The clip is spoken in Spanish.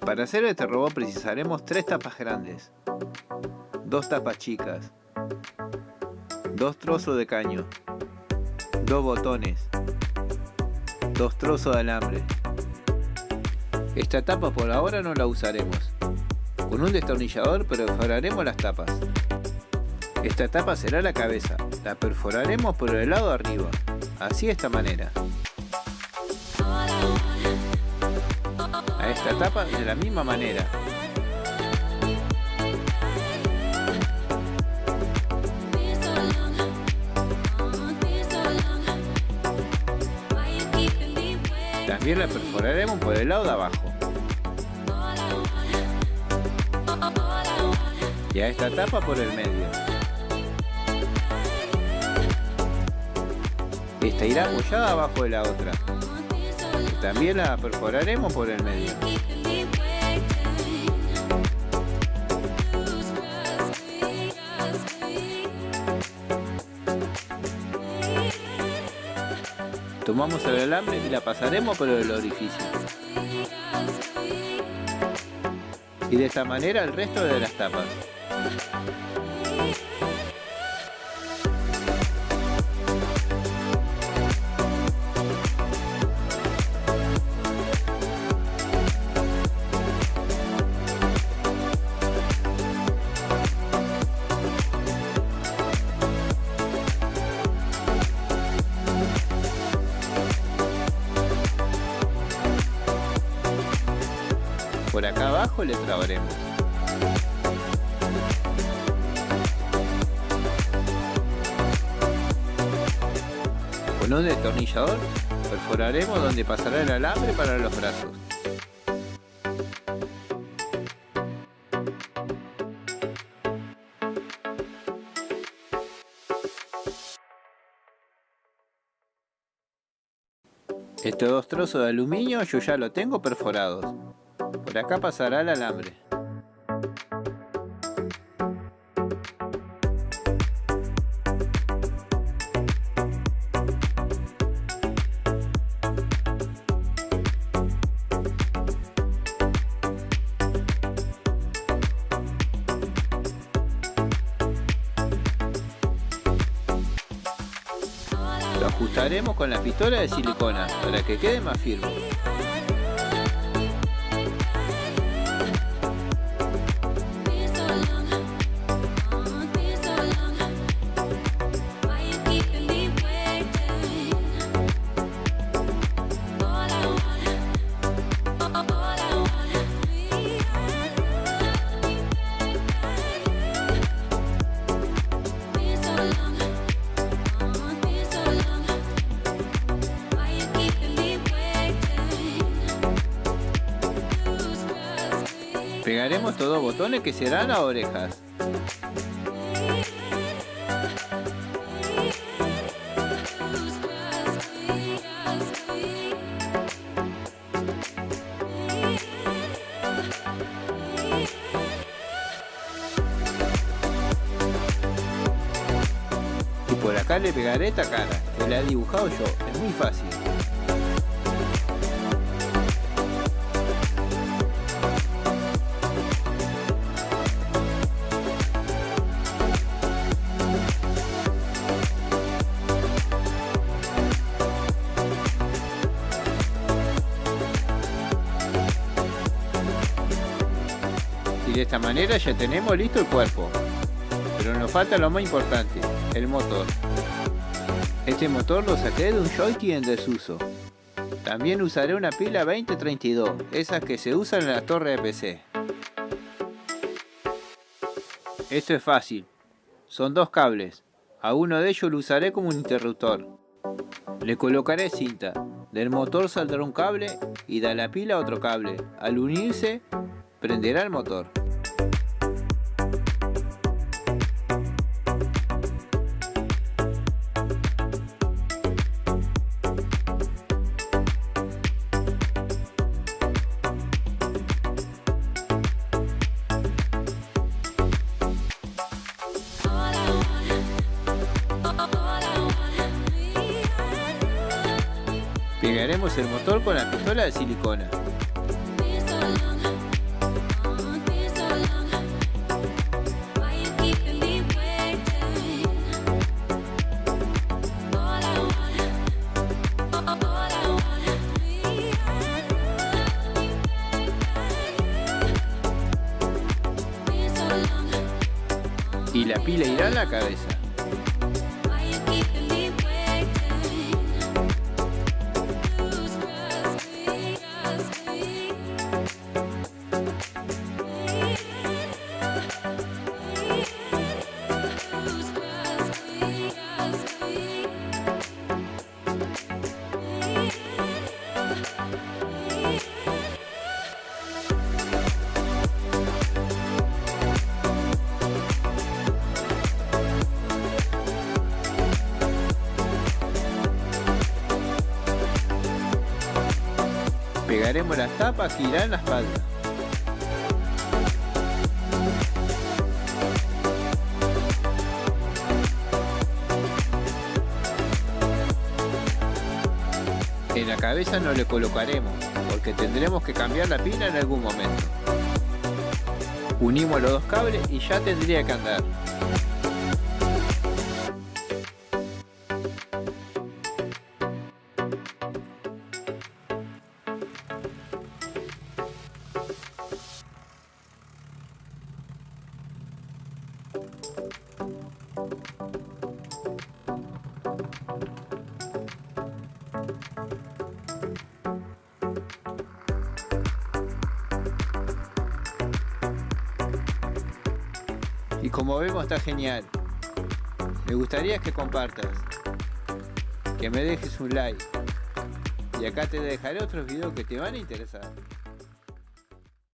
Para hacer este robot precisaremos 3 tapas grandes, 2 tapas chicas, 2 trozos de caño, 2 botones, 2 trozos de alambre. Esta tapa por ahora no la usaremos. Con un destornillador perforaremos las tapas. Esta tapa será la cabeza, la perforaremos por el lado de arriba, así de esta manera. A esta tapa de la misma manera. También la perforaremos por el lado de abajo. Y a esta tapa por el medio. Esta irá apoyada abajo de la otra. También la perforaremos por el medio. Tomamos el alambre y la pasaremos por el orificio. Y de esta manera el resto de las tapas. Por acá abajo le trabaremos. Con un destornillador perforaremos donde pasará el alambre para los brazos. Estos 2 trozos de aluminio yo ya lo tengo perforados. Por acá pasará el alambre. Lo ajustaremos con la pistola de silicona para que quede más firme. Pegaremos estos 2 botones que serán las orejas. Y por acá le pegaré esta cara, que la he dibujado yo, es muy fácil. Y de esta manera ya tenemos listo el cuerpo. Pero nos falta lo más importante, el motor. Este motor lo saqué de un joystick en desuso. También usaré una pila 2032, esas que se usan en la torre de PC. Esto es fácil. Son 2 cables. A uno de ellos lo usaré como un interruptor. Le colocaré cinta. Del motor saldrá un cable y de la pila otro cable. Al unirse, prenderá el motor. Pegaremos el motor con la pistola de silicona. Y la pila irá en la cabeza. Pegaremos las tapas que irán en la espalda. En la cabeza no le colocaremos, porque tendremos que cambiar la pila en algún momento. Unimos los dos cables y ya tendría que andar. Y como vemos está genial. Me gustaría que compartas, que me dejes un like. Y acá te dejaré otros videos que te van a interesar.